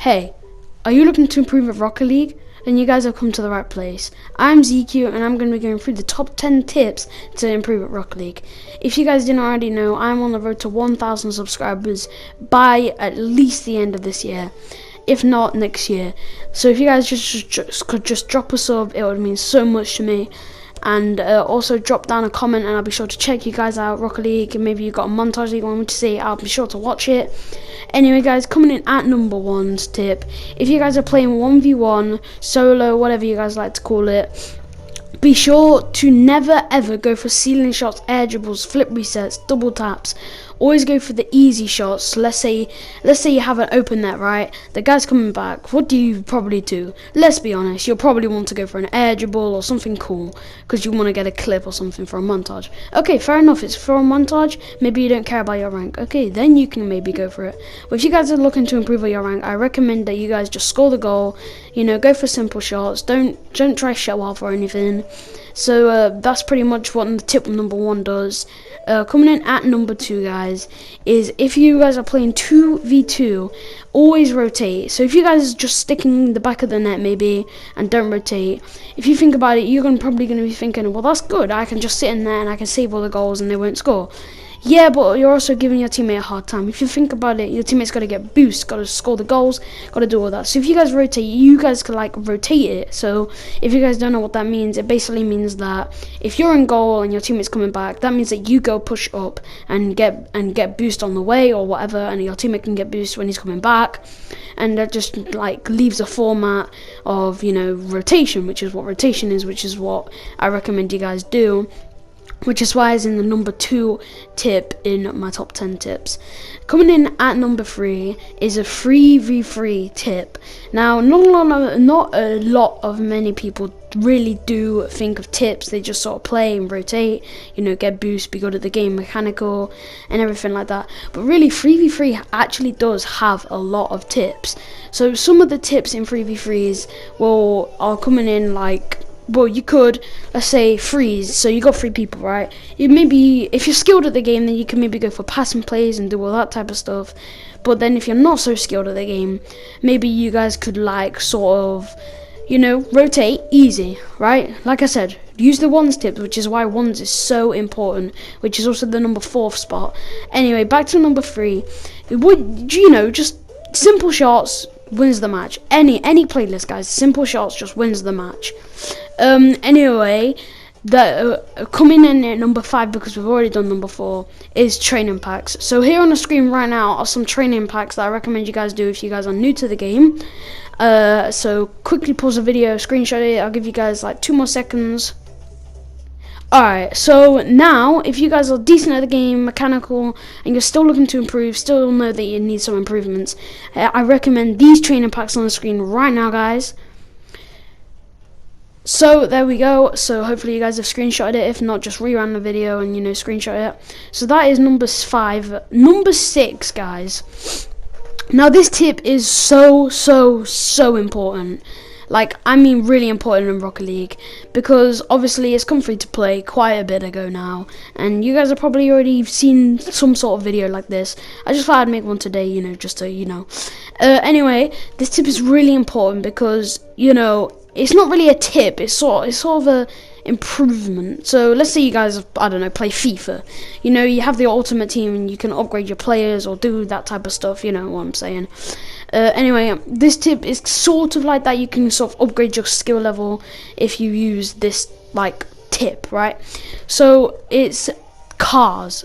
Hey, are you looking to improve at Rocket League? Then you guys have come to the right place. I'm ZeQue and I'm going to be going through the top 10 tips to improve at Rocket League. If you guys didn't already know, I'm on the road to 1,000 subscribers by at least the end of this year, if not next year. So if you guys could just drop a sub, it would mean so much to me. And also drop down a comment and I'll be sure to check you guys out. Rocket League, and maybe you got a montage that you want me to see, I'll be sure to watch it. Anyway guys, coming in at number 1's tip, if you guys are playing 1v1, solo, whatever you guys like to call it, be sure to never ever go for ceiling shots, air dribbles, flip resets, double taps. Always go for the easy shots. Let's say you have an open net, right? The guy's coming back. What do you probably do? Let's be honest, you'll probably want to go for an air dribble or something cool because you want to get a clip or something for a montage. Okay, fair enough, it's for a montage. Maybe you don't care about your rank. Okay, then you can maybe go for it. But if you guys are looking to improve on your rank, I recommend that you guys just score the goal. You know, go for simple shots. Don't try show off or anything. So that's pretty much what tip number 1 does. Coming in at number 2, guys, is if you guys are playing 2v2, always rotate. So if you guys are just sticking the back of the net maybe and don't rotate, if you think about it, you're probably going to be thinking, well, that's good, I can just sit in there and I can save all the goals and they won't score. Yeah, but you're also giving your teammate a hard time. If you think about it, your teammate's got to get boost, got to score the goals, got to do all that. So if you guys rotate, you guys can like rotate it. So if you guys don't know what that means, it basically means that if you're in goal and your teammate's coming back, that means that you go push up and get boost on the way or whatever, and your teammate can get boost when he's coming back. And that just like leaves a format of, you know, rotation, which is what rotation is, which is what I recommend you guys do. Which is why it's in the number 2 tip in my top 10 tips. Coming in at number 3 is a 3v3 tip. Now, not a lot of many people really do think of tips. They just sort of play and rotate, you know, get boost, be good at the game, mechanical, and everything like that. But really, 3v3 actually does have a lot of tips. So some of the tips in 3v3s are coming in like, well, you could, let's say, freeze. So you got 3 people, right? You maybe, if you're skilled at the game, then you can maybe go for passing plays and do all that type of stuff. But then if you're not so skilled at the game, maybe you guys could like sort of, you know, rotate easy, right? Like I said, use the ones tip, which is why ones is so important, which is also the number 4th spot. Anyway, back to number 3. You know, just simple shots wins the match. Any playlist, guys, simple shots just wins the match. Anyway, coming in at number 5, because we've already done number 4, is training packs. So here on the screen right now are some training packs that I recommend you guys do if you guys are new to the game. So quickly pause the video, screenshot it. I'll give you guys like 2 more seconds. Alright, so now, if you guys are decent at the game, mechanical, and you're still looking to improve, still know that you need some improvements, I recommend these training packs on the screen right now, guys. So, there we go. So, hopefully you guys have screenshotted it. If not, just rerun the video and, you know, screenshot it. So, that is number 5. Number 6, guys. Now, this tip is so important. Like, I mean really important in Rocket League, because obviously it's come free to play quite a bit ago now, and you guys have probably already seen some sort of video like this. I just thought I'd make one today, you know, just to, you know. Anyway, this tip is really important because, you know, it's not really a tip, it's sort of a improvement. So let's say you guys, I don't know, play FIFA. You know, you have the ultimate team and you can upgrade your players or do that type of stuff, you know what I'm saying. Anyway, this tip is sort of like that. You can sort of upgrade your skill level if you use this like tip, right? So it's cars,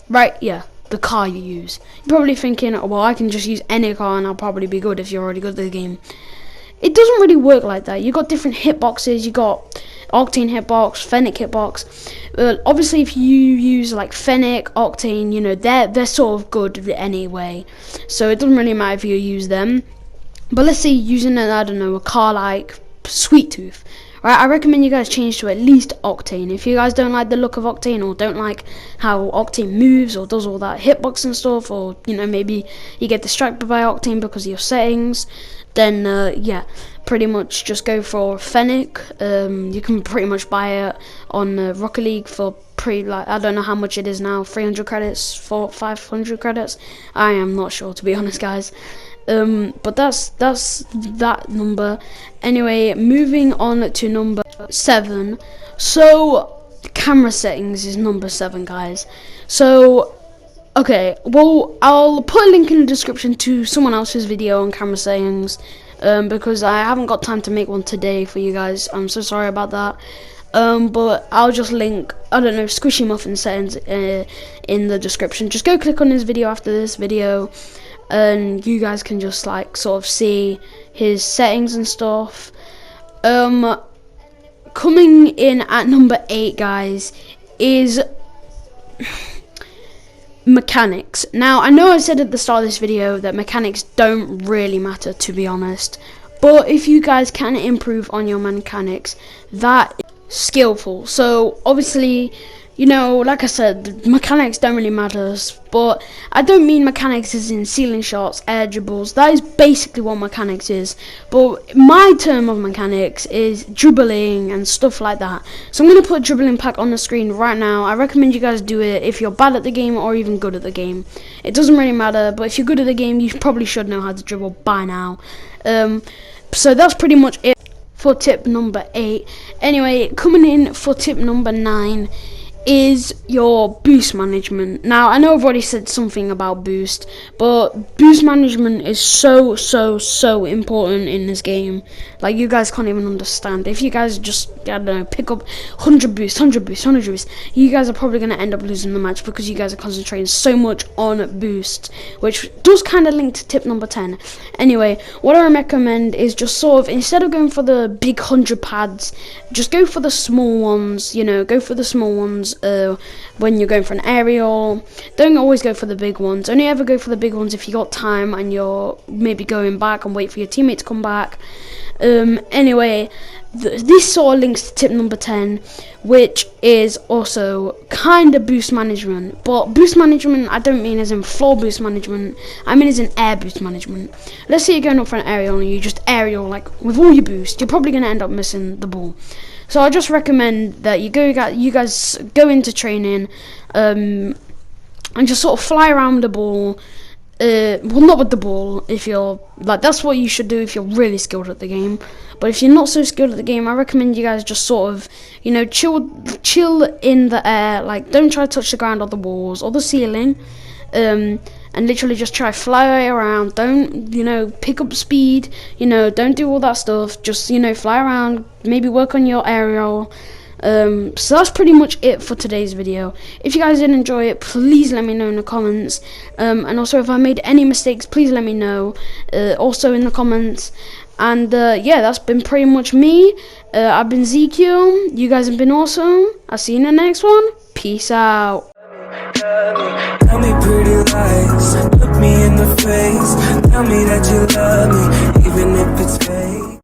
right? Yeah, the car you use. You're probably thinking, oh, well, I can just use any car and I'll probably be good if you're already good at the game. It doesn't really work like that. You got different hitboxes. You got Octane hitbox, Fennec hitbox. Obviously, if you use like Fennec, Octane, you know, they're sort of good anyway. So it doesn't really matter if you use them. But let's say you're using I don't know, a car like Sweet Tooth. Right, I recommend you guys change to at least Octane. If you guys don't like the look of Octane or don't like how Octane moves or does all that hitbox and stuff, or, you know, maybe you get distracted by Octane because of your settings, then yeah, pretty much just go for Fennec. You can pretty much buy it on Rocket League for like, I don't know how much it is now, 300 credits, 500 credits. I am not sure, to be honest, guys. But that's that number. Anyway, moving on to number 7. So camera settings is number 7, guys. So okay, well, I'll put a link in the description to someone else's video on camera settings, because I haven't got time to make one today for you guys. I'm so sorry about that. But I'll just link, I don't know, Squishy Muffin settings in the description. Just go click on his video after this video, and you guys can just like sort of see his settings and stuff. Coming in at number 8, guys, is mechanics. Now, I know I said at the start of this video that mechanics don't really matter, to be honest, but if you guys can improve on your mechanics, that is skillful. So obviously, you know, like I said, mechanics don't really matter, but I don't mean mechanics as in ceiling shots, air dribbles. That is basically what mechanics is, but my term of mechanics is dribbling and stuff like that. So I'm going to put a dribbling pack on the screen right now. I recommend you guys do it if you're bad at the game or even good at the game. It doesn't really matter, but if you're good at the game, you probably should know how to dribble by now. So that's pretty much it for tip number 8. Anyway, coming in for tip number 9 is your boost management. Now, I know I've already said something about boost, but boost management is so important in this game. Like, you guys can't even understand. If you guys just, I don't know, pick up 100 boosts, you guys are probably going to end up losing the match because you guys are concentrating so much on boost, which does kind of link to tip number 10. Anyway, what I recommend is just sort of, instead of going for the big 100 pads, just go for the small ones, you know, go for the small ones. When you're going for an aerial, don't always go for the big ones. Only ever go for the big ones if you got time and you're maybe going back and wait for your teammate to come back. Anyway, this sort of links to tip number 10, which is also kind of boost management. But boost management, I don't mean as in floor boost management, I mean as in air boost management. Let's say you're going up for an aerial and you just aerial like with all your boost, you're probably going to end up missing the ball. So I just recommend that you guys go into training, and just sort of fly around the ball. Well, not with the ball. If you're like, that's what you should do if you're really skilled at the game. But if you're not so skilled at the game, I recommend you guys just sort of, you know, chill in the air. Like, don't try to touch the ground or the walls or the ceiling. And literally just try fly around. Don't, you know, pick up speed, you know, don't do all that stuff. Just, you know, fly around, maybe work on your aerial. So that's pretty much it for today's video. If you guys did enjoy it, please let me know in the comments. And also, if I made any mistakes, please let me know also in the comments. And yeah, that's been pretty much me. I've been ZeQue. You guys have been awesome. I'll see you in the next one. Peace out. Tell me pretty lies, look me in the face. Tell me that you love me, even if it's fake.